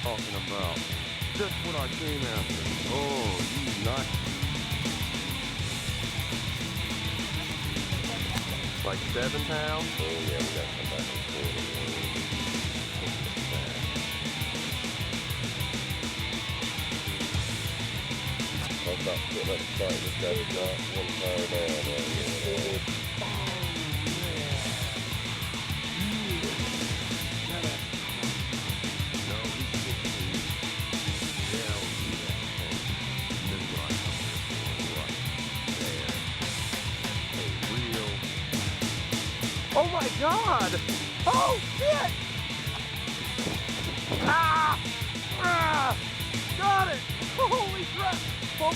talking about. Just what I came after. Oh, you nuts. Like 7 pounds? Oh yeah, we got some back and forth. I was about putting up the fight. This guy's got one tire down right here. Oh my God! Oh shit! Ah! Ah! Got it! Holy crap! Oh.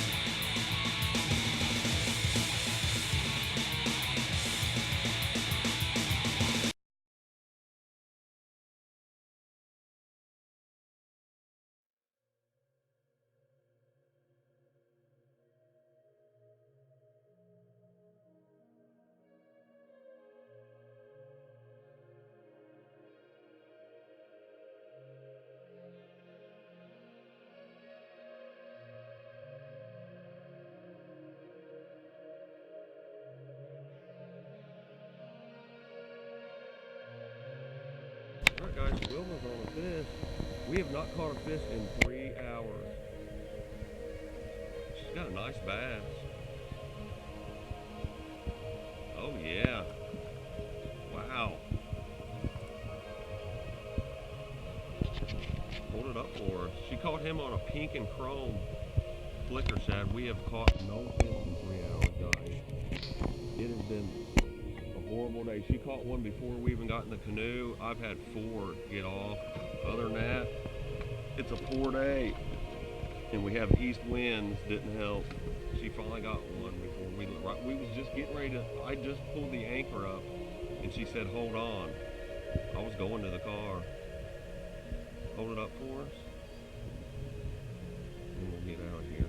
Alright guys, Wilma's on a fish. We have not caught a fish in 3 hours. She's got a nice bass. Oh yeah. Wow. Hold it up for us. She caught him on a pink and chrome flicker shad. We have caught no fish in 3 hours, guys. It has been a horrible day. She caught one before we even got in the canoe. I've had 4 get off. Other than that, it's a poor day. And we have east winds, didn't help. She finally got one before we was just getting ready to, I just pulled the anchor up and she said, hold on. I was going to the car. Hold it up for us. And we'll get out of here.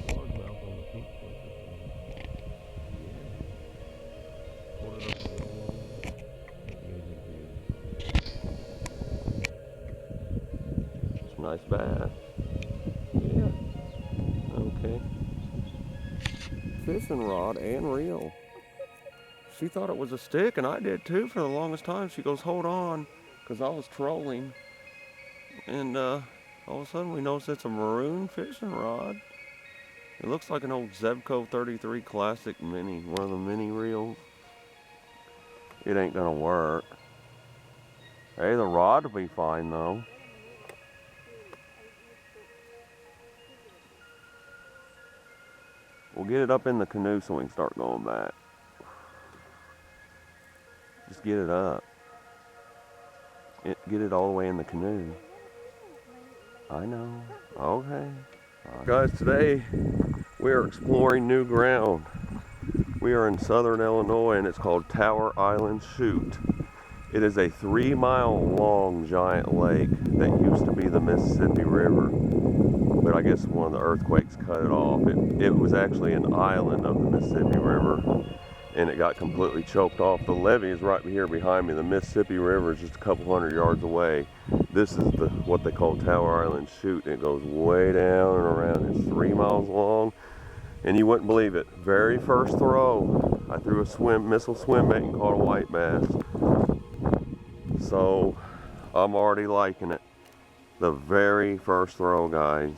Largemouth on the pink flicker. Yeah. Hold it up for us. Nice bass. Yeah. Okay. Fishing rod and reel. She thought it was a stick, and I did too for the longest time. She goes, hold on, because I was trolling. And all of a sudden we notice it's a maroon fishing rod. It looks like an old Zebco 33 Classic Mini, one of the mini reels. It ain't gonna work. Hey, the rod will be fine though. We'll get it up in the canoe so we can start going back. Just get it up. Get it all the way in the canoe. I know. Okay. Guys, today we are exploring new ground. We are in southern Illinois and it's called Tower Island Chute. It is a 3-mile long giant lake that used to be the Mississippi River. But I guess one of the earthquakes cut it off. It was actually an island of the Mississippi River, and it got completely choked off. The levee is right here behind me. The Mississippi River is just a couple hundred yards away. This is what they call Tower Island Chute. It goes way down and around. It's 3 miles long, and you wouldn't believe it. Very first throw, I threw a missile swim bait and caught a white bass. So I'm already liking it. The very first throw, guys.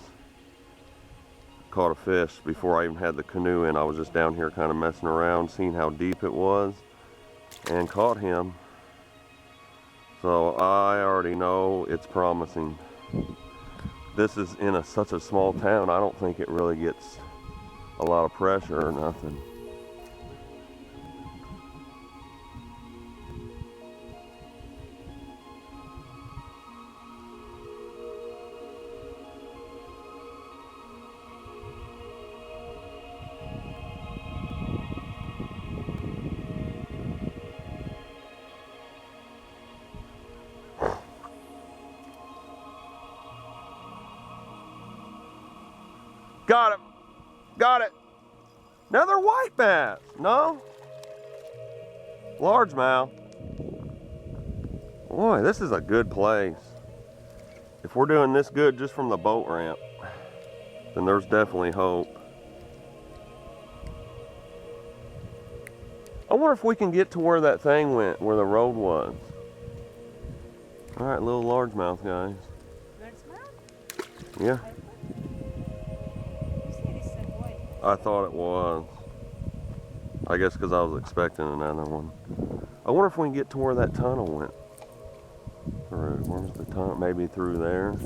Caught a fish before I even had the canoe in. I was just down here kind of messing around, seeing how deep it was, and caught him. So I already know it's promising. This is in such a small town, I don't think it really gets a lot of pressure or nothing. Got him. Got it. Another white bass. No? Largemouth. Boy, this is a good place. If we're doing this good just from the boat ramp, then there's definitely hope. I wonder if we can get to where that thing went, where the road was. All right, little largemouth, guys. Largemouth? Yeah. You said it's a white. I thought it was. I guess because I was expecting another one. I wonder if we can get to where that tunnel went. Through. Where's the tunnel? Maybe through there.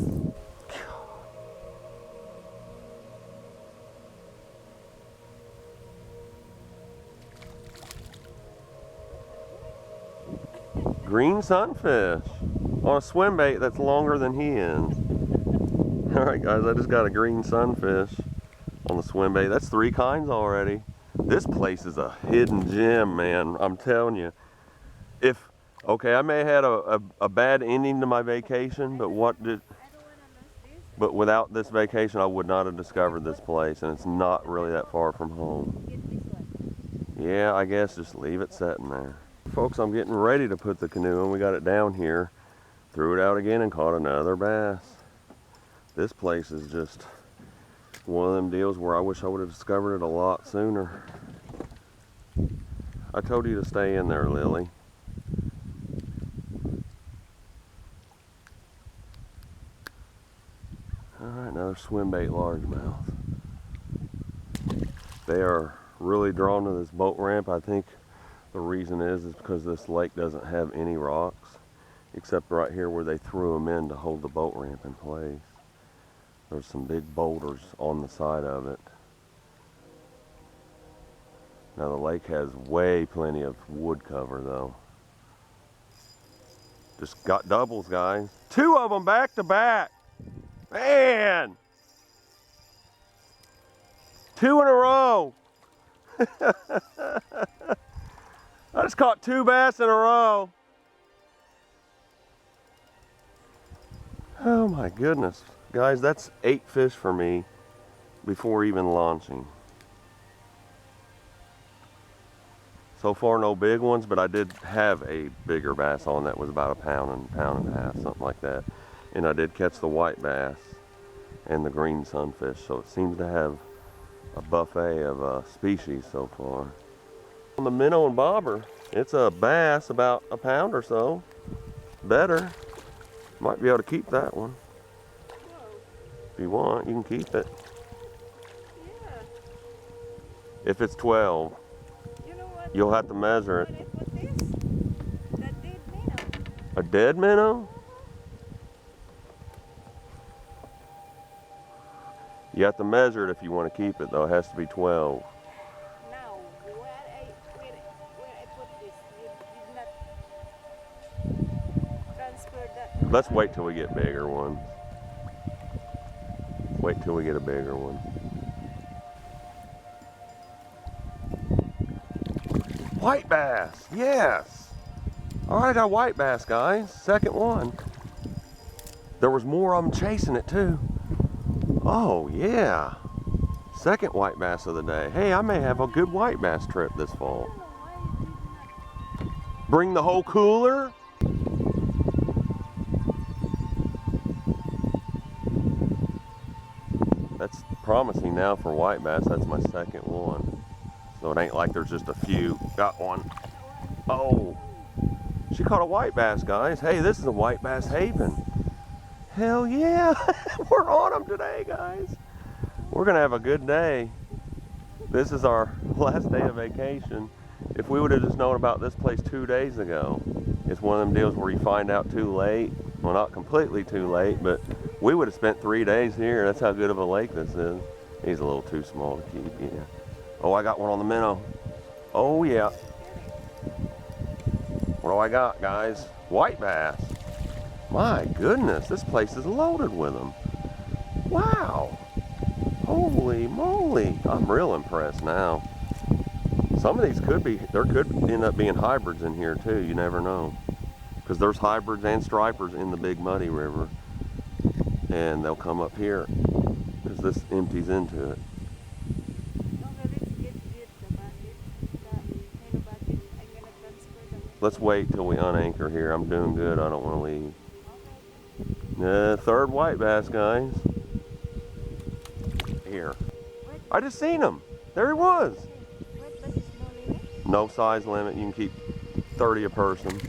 Green sunfish on a swim bait that's longer than he is. All right, guys, I just got a green sunfish on the swim bait. That's 3 kinds already. This place is a hidden gem, man. I'm telling you. Okay, I may have had a bad ending to my vacation, but without this vacation, I would not have discovered this place, and it's not really that far from home. Yeah, I guess just leave it sitting there. Folks, I'm getting ready to put the canoe in. We got it down here, threw it out again, and caught another bass. This place is just one of them deals where I wish I would have discovered it a lot sooner. I told you to stay in there, Lily. Alright, another swim bait largemouth. They are really drawn to this boat ramp. I think the reason is because this lake doesn't have any rocks, except right here where they threw them in to hold the boat ramp in place. There's some big boulders on the side of it. Now the lake has plenty of wood cover though. Just got doubles, guys. 2 of them back to back. Man! 2 in a row. I just caught 2 bass in a row. Oh my goodness. Guys, that's 8 fish for me before even launching. So far no big ones, but I did have a bigger bass on that was about a pound and a half, something like that. And I did catch the white bass and the green sunfish, so it seems to have a buffet of species so far. On the minnow and bobber, it's a bass about a pound or so. Better. Might be able to keep that one. If you want, you can keep it. Yeah. If it's 12. You know what? You'll have to measure it. What is that dead minnow? A dead minnow? You have to measure it if you want to keep it though. It has to be 12. Now, where I put this, you did not transfer that. Let's wait till we get bigger ones. Wait till we get a bigger one. White bass, yes. All right, our white bass, guys. Second one. There was more of them chasing it too. Oh yeah. Second white bass of the day. Hey, I may have a good white bass trip this fall. Bring the whole cooler? That's promising now for white bass. That's my second one. So it ain't like there's just a few. Got one. Oh, she caught a white bass, guys. Hey, this is a white bass haven. Hell yeah. We're on them today, guys. We're gonna have a good day. This is our last day of vacation. If we would have just known about this place 2 days ago, it's one of them deals where you find out too late. Well, not completely too late, but we would have spent 3 days here. That's how good of a lake this is. He's a little too small to keep, yeah. Oh, I got one on the minnow. Oh, yeah. What do I got, guys? White bass. My goodness, this place is loaded with them. Wow. Holy moly. I'm real impressed now. Some of these could end up being hybrids in here too. You never know. Because there's hybrids and stripers in the Big Muddy River. And they'll come up here because this empties into it. Let's wait till we unanchor here. I'm doing good. I don't want to leave. Third white bass, guys. Here. I just seen him. There he was. White bass is no limit? No size limit. You can keep 30 a person.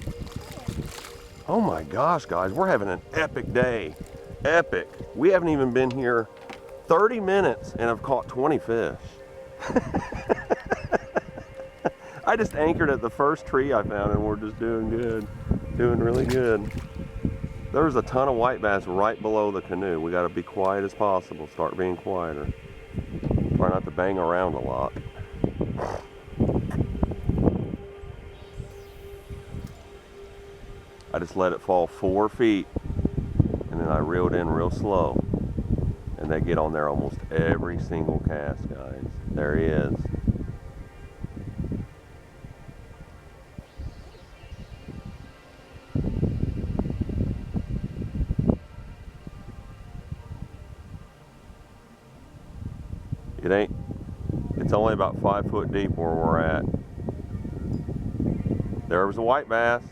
Oh my gosh, guys. We're having an epic day. Epic. We haven't even been here 30 minutes and have caught 20 fish. I just anchored at the first tree I found and we're just doing good. Doing really good. There's a ton of white bass right below the canoe. We got to be quiet as possible. Start being quieter. Try not to bang around a lot. I just let it fall 4 feet and then I reeled in real slow. And they get on there almost every single cast, guys. There he is. It's only about 5 foot deep where we're at. There was a white bass.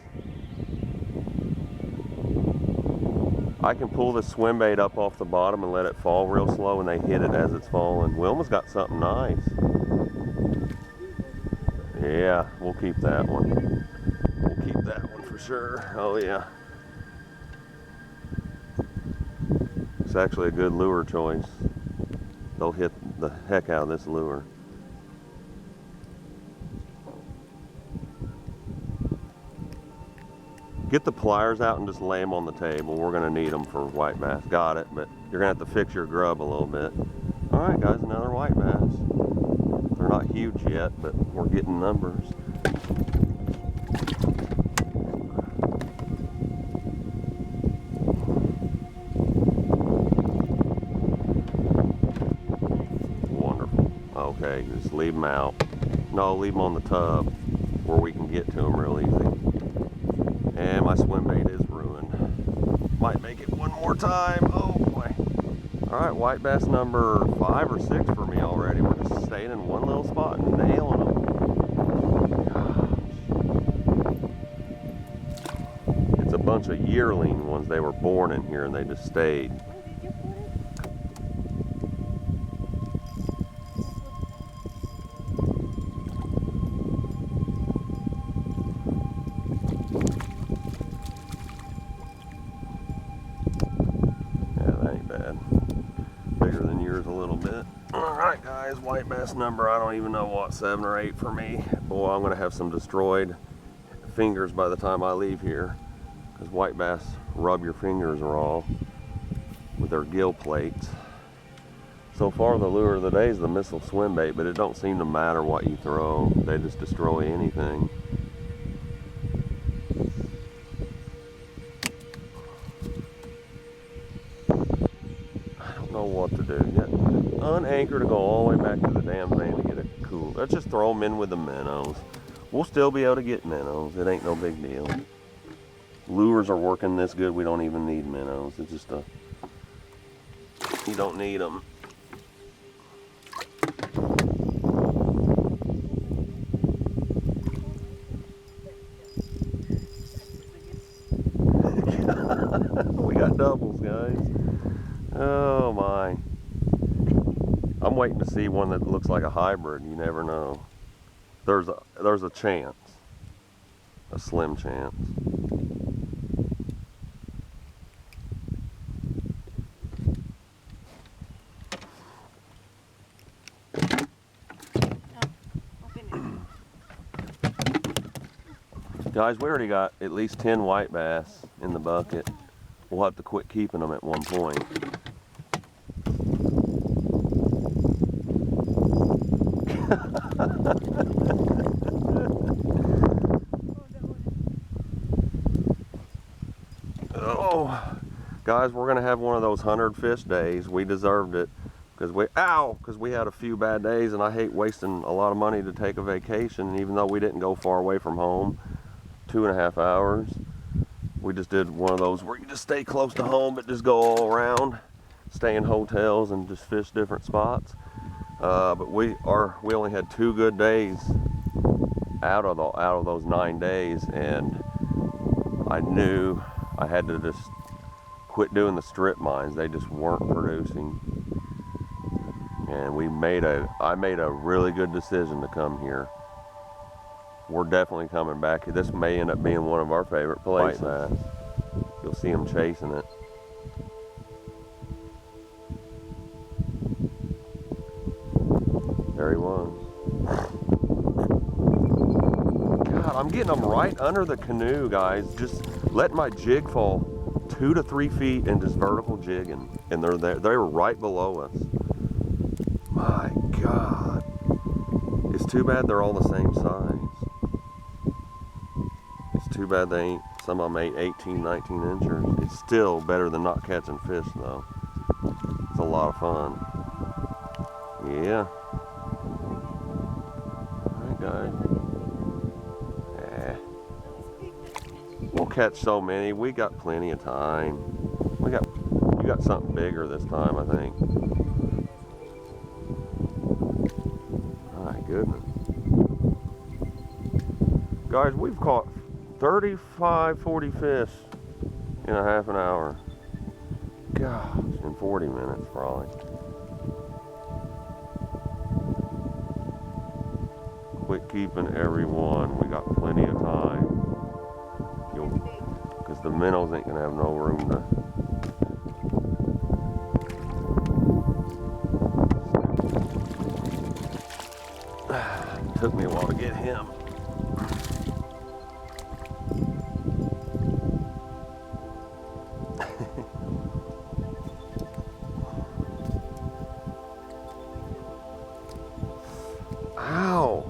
I can pull this swim bait up off the bottom and let it fall real slow and they hit it as it's falling. Wilma's got something nice. Yeah, we'll keep that one. We'll keep that one for sure. Oh yeah. It's actually a good lure choice. They'll hit the heck out of this lure. Get the pliers out and just lay them on the table. We're gonna need them for white bass. Got it, but you're gonna have to fix your grub a little bit. All right, guys, another white bass. They're not huge yet, but we're getting numbers. Wonderful. Okay, just leave them out. No, leave them on the tub where we can get to them real easy. And my swim bait is ruined. Might make it one more time. Oh boy. All right, white bass number 5 or 6 for me already. We're just staying in one little spot and nailing them. Gosh. It's a bunch of yearling ones. They were born in here and they just stayed. Bigger than yours a little bit. All right, guys, white bass number, I don't even know what, 7 or 8 for me. Boy, I'm gonna have some destroyed fingers by the time I leave here, because white bass rub your fingers raw with their gill plates. So far, the lure of the day is the missile swim bait, but it don't seem to matter what you throw. They just destroy anything. What to do. Get unanchor to go all the way back to the damn thing to get it cool. Let's just throw them in with the minnows. We'll still be able to get minnows. It ain't no big deal. Lures are working this good. We don't even need minnows. It's just a, you don't need them. We got doubles, guys. Oh my. I'm waiting to see one that looks like a hybrid. You never know. There's a chance. A slim chance. Guys, we already got at least 10 white bass in the bucket. We'll have to quit keeping them at one point. Oh, guys, we're gonna have one of those 100 fish days. We deserved it because we had a few bad days, and I hate wasting a lot of money to take a vacation. Even though we didn't go far away from home, 2.5 hours, we just did one of those where you just stay close to home but just go all around, stay in hotels and just fish different spots. But we only had 2 good days out of those 9 days, and I knew I had to just quit doing the strip mines. They just weren't producing, and I made a really good decision to come here. We're definitely coming back here. This may end up being one of our favorite places. White bass. You'll see them chasing it. There he was. God, I'm getting them right under the canoe, guys. Just letting my jig fall 2 to 3 feet and just vertical jigging. And they're there. They were right below us. My God. It's too bad they're all the same size. It's too bad they ain't, some of them ate 18, 19 inches. It's still better than not catching fish though. It's a lot of fun. Yeah. Alright guys. We'll catch so many. We got plenty of time. You got something bigger this time, I think. My goodness. Guys, we've caught 35, 40 fish in a half an hour. Gosh, in 40 minutes probably. Quit keeping everyone. We got plenty of time. Because the minnows ain't gonna have no room to. Took me a while to get him. Ow!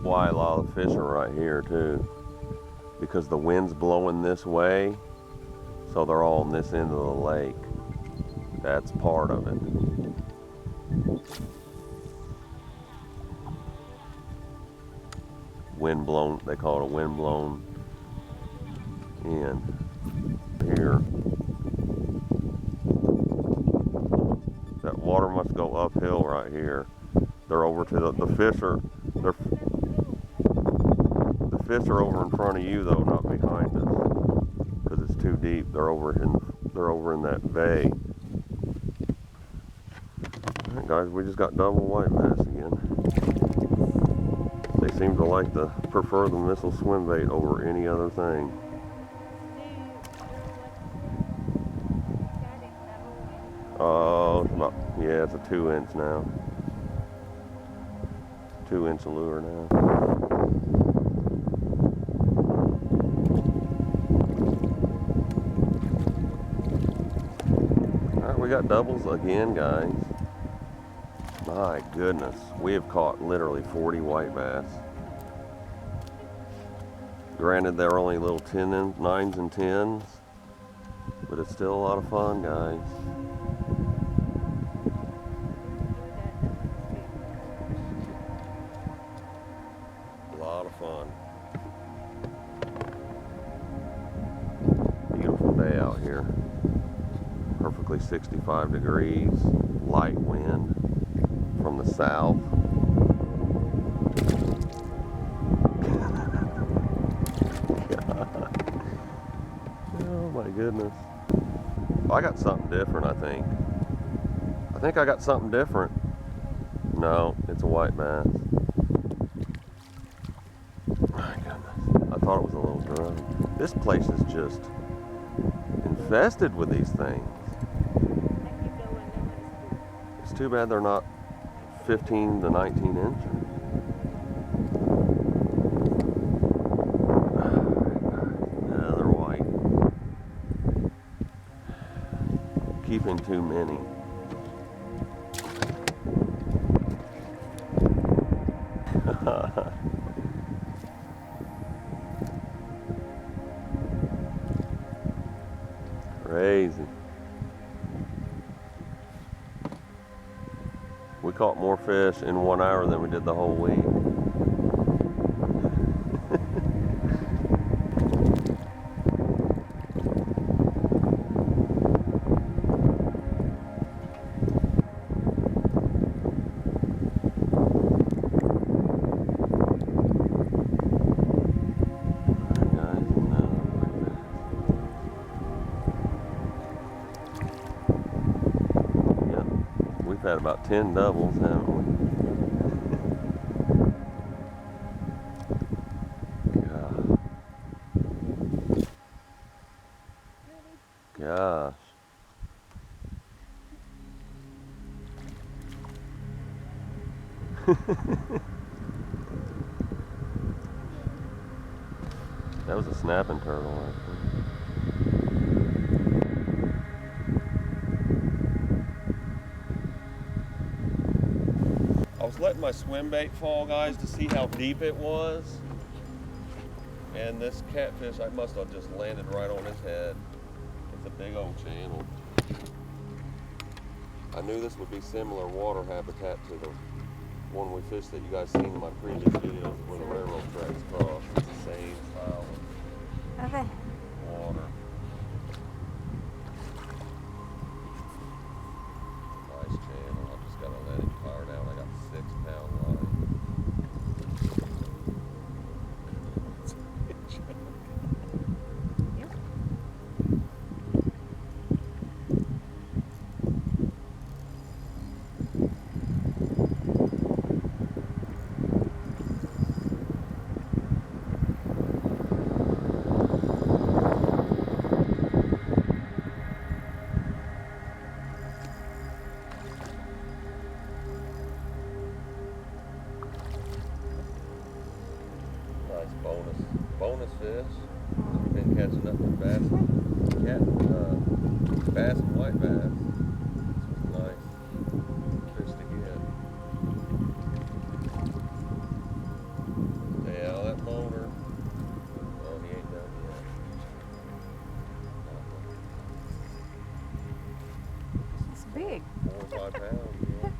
Why a lot of fish are right here too, because the wind's blowing this way, so they're all on this end of the lake. That's part of it. Wind blown, they call it a wind blown end here. That water must go uphill right here. They're over to the fish are over in front of you though, not behind us, because it's too deep. They're over in that bay. All right, guys, we just got double white bass again. They seem to prefer the missile swim bait over any other thing. Oh, it's a 2-inch now. 2-inch lure now. We got doubles again, guys. My goodness, we have caught literally 40 white bass. Granted, they're only little 9s and 10s, but it's still a lot of fun, guys. A lot of fun. Beautiful day out here. Perfectly 65 degrees, light wind from the south. Oh my goodness. I got something different, I think. I got something different. No, it's a white bass. My goodness. I thought it was a little drum. This place is just infested with these things. It's too bad they're not 15 to 19 inches. Yeah, they're white. Keeping too many. Crazy. We caught more fish in 1 hour than we did the whole week. We've had about 10 doubles, haven't we? Gosh. That was a snapping turtle, actually. I was letting my swim bait fall, guys, to see how deep it was. And this catfish, I must have just landed right on his head. It's a big old channel. I knew this would be similar water habitat to the one we fished that you guys seen in my previous videos where the railroad tracks cross. It's the same style of water. Nice channel. I just gotta let it fire down. I got 6-pound line. Bonus fish. We've been catching up with bass and white bass. This was nice fish to get. Yeah, that motor. Oh, he ain't done yet. It's big. 4 or 5 pounds. Yeah.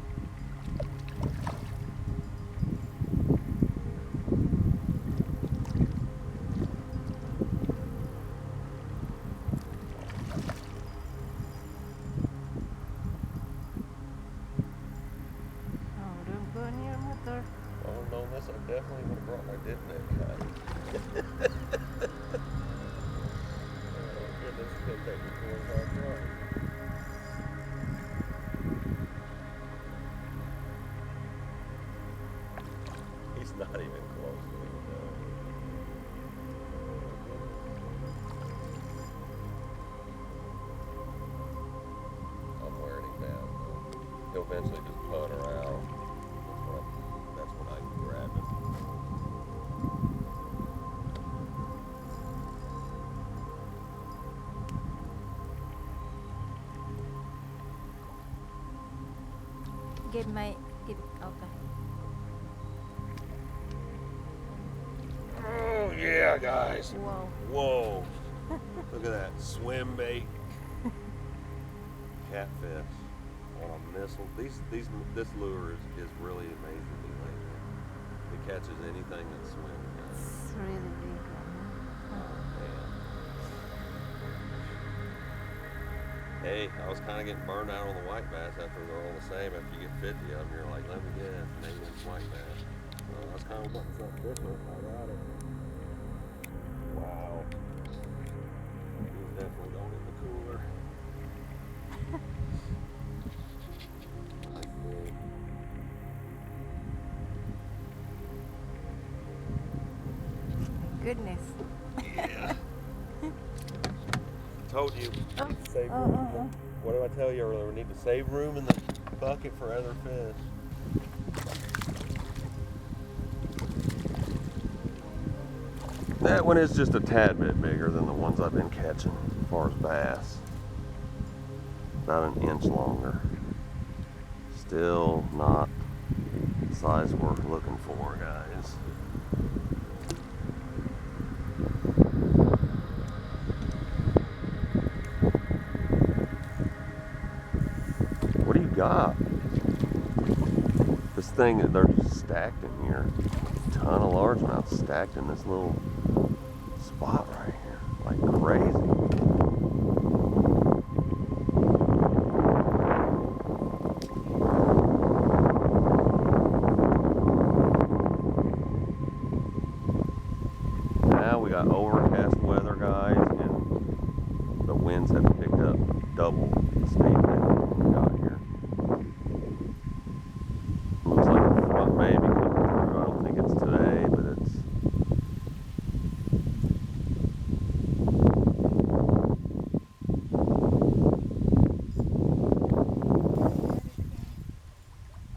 I definitely would have brought my dip net guy. Oh goodness, it's gonna take me 4 or 5 tries. He's not even close to me though. I'm wearing him down. He'll eventually just putter out. That's when I can grab him. Okay. Oh yeah, guys. Whoa. Whoa. Look at that swim bait catfish on a missile. This lure is really amazing to me lately. It catches anything that swims. It's really big. Hey, I was kind of getting burned out on the white bass after they're all the same. After you get 50 of them, you're like, let me guess, an 8-inch white bass. Well, I was kind of wanting something different. I got it. Wow. He's definitely going in the cooler. Nice big. Goodness. Yeah. Told you. Save room. What did I tell you earlier? We need to save room in the bucket for other fish. That one is just a tad bit bigger than the ones I've been catching as far as bass. About an inch longer. Still not size we're looking for, guys. What do you got? This thing, they're just stacked in here. A ton of largemouth stacked in this little spot right here, like crazy. Now we got overcast weather, guys, and the winds have picked up double the speed that we got here. Looks like a front maybe coming through. I don't think it's today, but it's.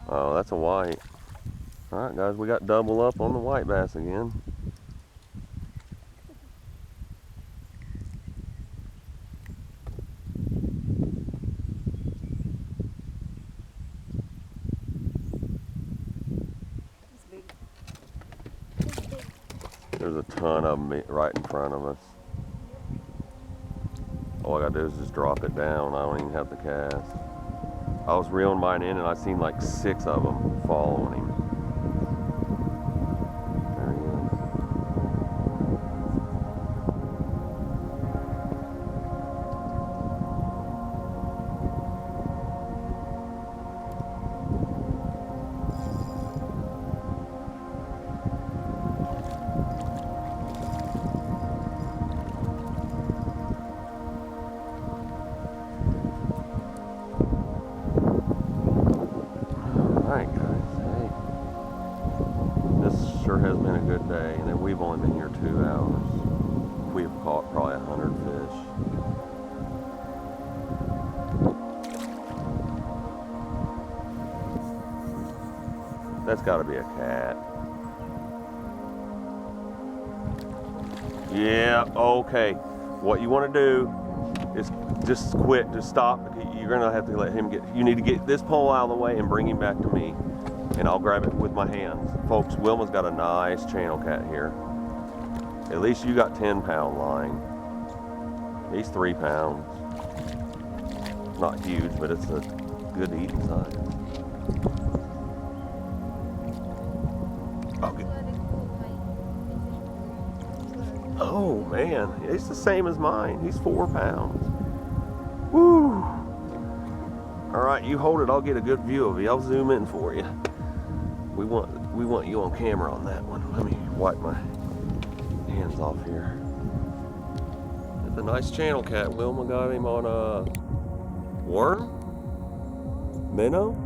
Oh, that's a white. Alright, guys, we got double up on the white bass again. It's big. There's a ton of them right in front of us. All I gotta do is just drop it down. I don't even have to cast. I was reeling mine in and I seen like 6 of them following him. There he is. Alright, guys, hey. This sure has been a good day, and we've only been here 2 hours. We have caught probably 100 fish. That's gotta be a cat. Yeah, okay. What you wanna do is just quit, just stop. You're gonna have to let him get, you need to get this pole out of the way and bring him back to me, and I'll grab it with my hands. Folks, Wilma's got a nice channel cat here. At least you got 10-pound line. He's 3 pounds. Not huge, but it's a good eating size. Okay. Oh man, it's the same as mine. He's 4 pounds. Woo! Alright, you hold it, I'll get a good view of you. I'll zoom in for you. We want you on camera on that one. Let me wipe my hands off here. It's a nice channel cat. Wilma got him on a worm? Minnow?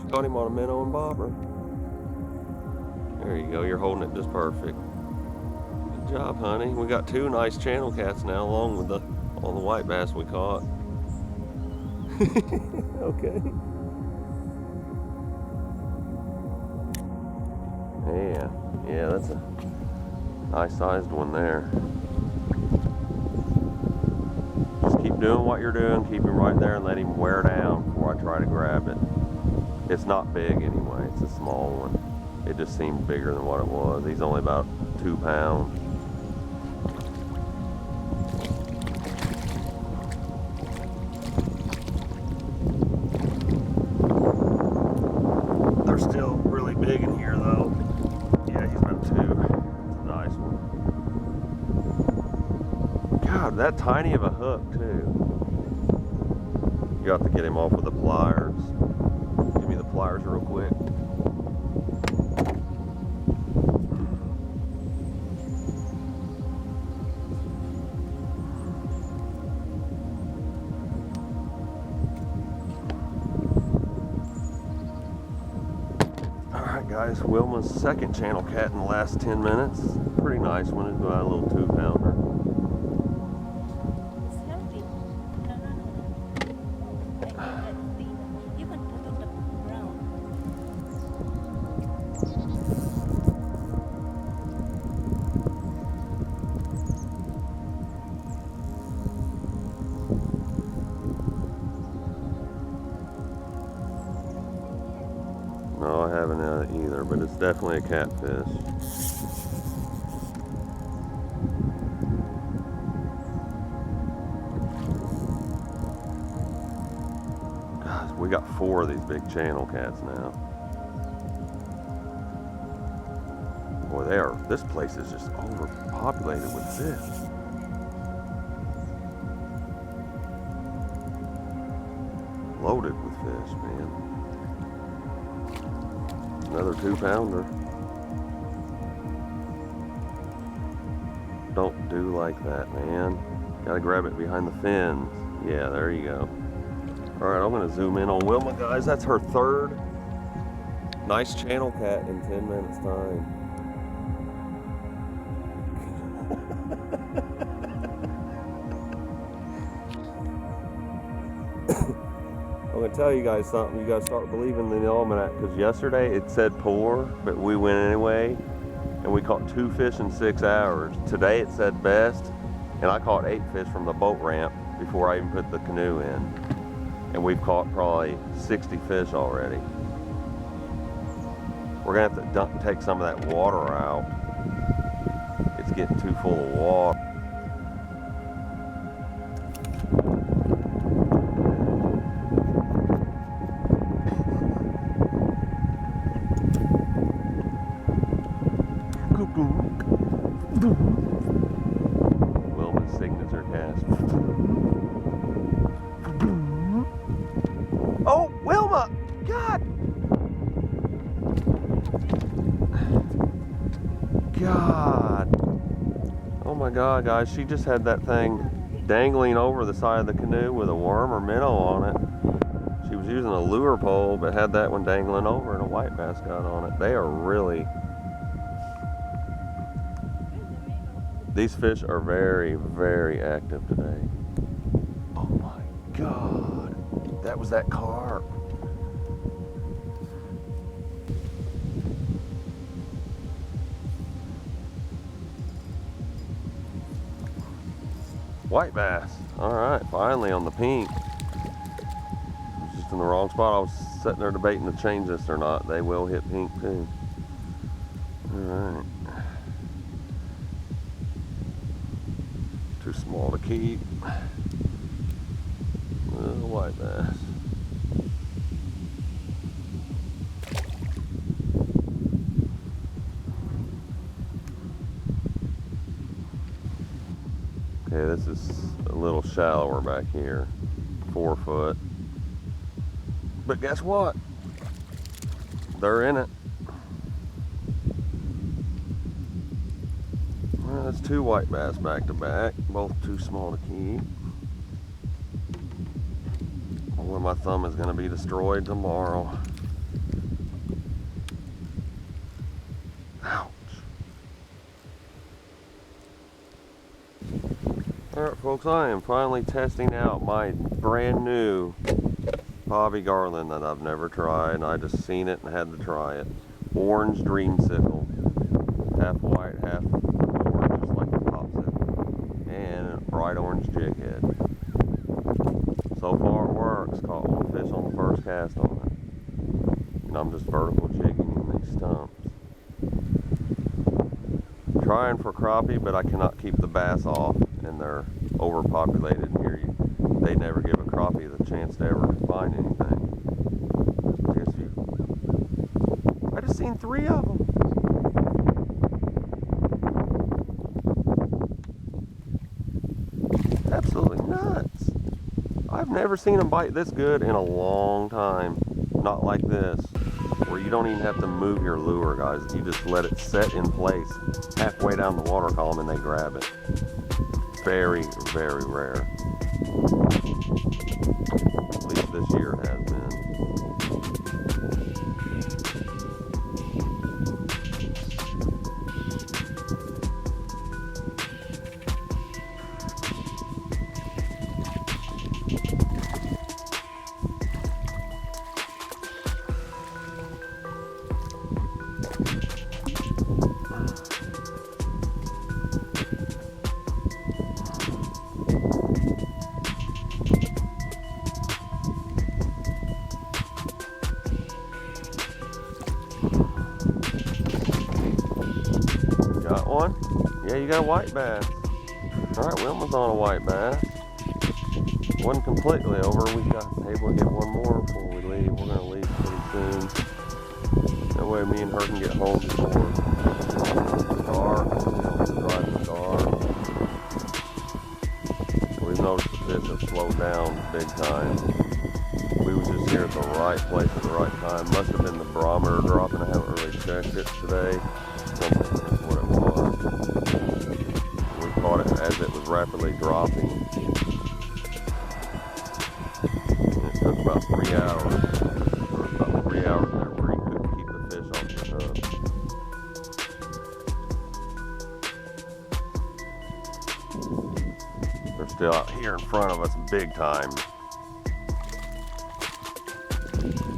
She got him on a minnow and bobber. There you go, you're holding it just perfect. Good job, honey. We got 2 nice channel cats now, along with all the white bass we caught. Okay. Yeah, that's a nice sized one there. Just keep doing what you're doing, keep him right there and let him wear down before I try to grab it. It's not big anyway, it's a small one. It just seemed bigger than what it was. He's only about 2 pounds. They're still really big in here though. Yeah, he's about 2. It's a nice one. God, that tiny of a hook too. You have to get him off with the pliers. Give me the pliers real quick. Alright guys, Wilma's second channel cat in the last 10 minutes. Pretty nice one. It's about a little 2-pounder. It's healthy. No. You can put on the ground. No, I haven't that either, but it's definitely a catfish. Gosh, we got 4 of these big channel cats now. Boy, this place is just overpopulated with fish. Loaded with fish, man. Another 2-pounder. Don't do like that, man. Gotta grab it behind the fins. Yeah, there you go. Alright, I'm gonna zoom in on Wilma, guys. That's her 3rd nice channel cat in 10 minutes time. I'm gonna tell you guys something. You gotta start believing in the almanac, because yesterday it said poor, but we went anyway, and we caught 2 fish in 6 hours. Today it said best, and I caught 8 fish from the boat ramp before I even put the canoe in. And we've caught probably 60 fish already. We're gonna have to take some of that water out. It's getting too full of water. Wilma's signature cast. Oh, Wilma! God! God! Oh my God, guys, she just had that thing dangling over the side of the canoe with a worm or minnow on it. She was using a lure pole, but had that one dangling over and a white bass got on it. They are really... These fish are very, very active today. Oh my God. That was that carp. White bass. Alright, finally on the pink. I was just in the wrong spot. I was sitting there debating to change this or not. They will hit pink too. Alright. Too small to keep. Little white bass. Okay, this is a little shallower back here. 4 foot. But guess what? They're in it. Well, that's 2 white bass back to back, both too small to keep. Boy, my thumb is going to be destroyed tomorrow. Ouch. Alright folks, I am finally testing out my brand new Bobby Garland that I've never tried. I just seen it and had to try it. Orange dreamsicle. Half white, half orange, just like the popsicle. And a bright orange jig head. So far it works. Caught 1 fish on the first cast on it. And I'm just vertical jigging in these stumps. Trying for crappie, but I cannot keep the bass off, and they're overpopulated here. They never give a crappie the chance to ever find anything. I just seen 3 of them. Absolutely nuts. I've never seen them bite this good in a long time. Not like this, where you don't even have to move your lure, guys. You just let it set in place halfway down the water column and they grab it. Very, very rare. At least this year it has been. Yeah, you got a white bass. All right, Wilma's on a white bass. Wasn't completely over. We got able to get one more before we leave. We're gonna leave pretty soon. That way me and her can get home before it's dark. We don't have to drive in the dark. We've noticed the fish have slowed down big time. We was just here at the right place at the right time. Must have been the barometer dropping. I haven't really checked it today. Something is what it was. We caught it as it was rapidly dropping. And it took about 3 hours. There was about 3 hours there where you couldn't keep the fish off your hook. They're still out here in front of us big time.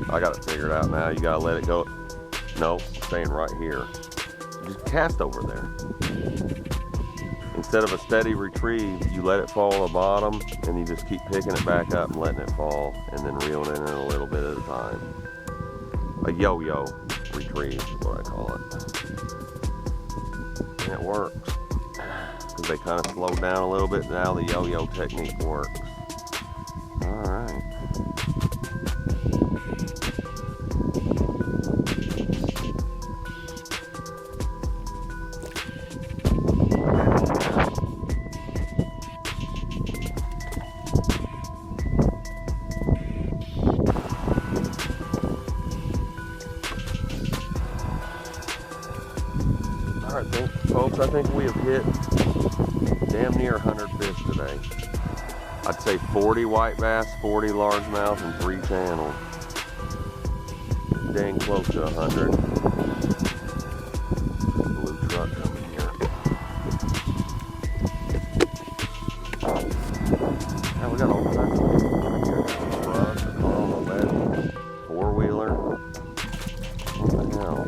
I got it figured out now. You gotta let it go. No, staying right here. Just cast over there. Instead of a steady retrieve, you let it fall to the bottom and you just keep picking it back up and letting it fall and then reeling it in a little bit at a time. A yo-yo retrieve is what I call it. And it works. Because they kind of slowed down a little bit. Now the yo-yo technique works. Alright. Alright, folks, I think we have hit damn near 100 fish today. I'd say 40 white bass, 40 largemouth, and 3 channels. Dang close to 100. Blue truck coming here. Yeah, we got all kinds of people coming here. Truck, a car on the left, 4-wheeler. What the hell?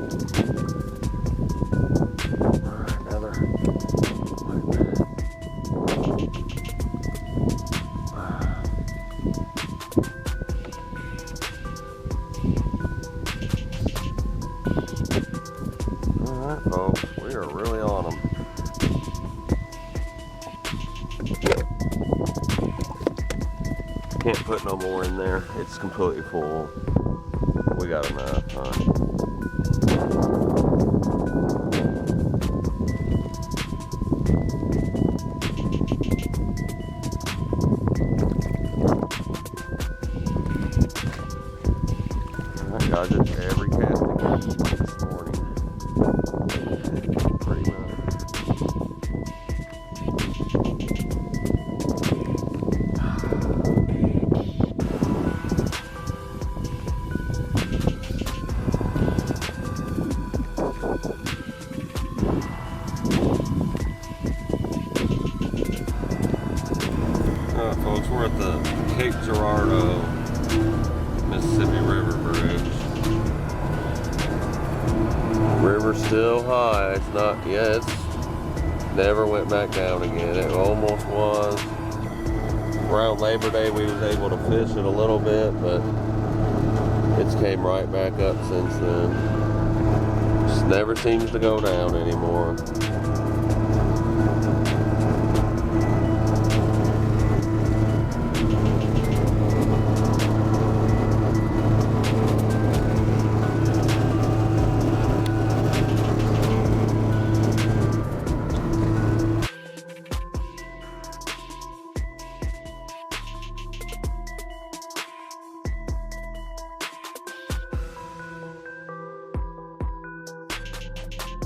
Another white bass. Alright folks, we are really on them. Can't put no more in there. It's completely full. We got enough, huh? Alright guys, it's every casting this morning. Pretty much. Alright folks, we're at the Cape Girardeau, Mississippi River Bridge. River's still high. It's not yet. It's never went back down again. It almost was. Around Labor Day we was able to fish it a little bit, but it's came right back up since then. Just never seems to go down anymore.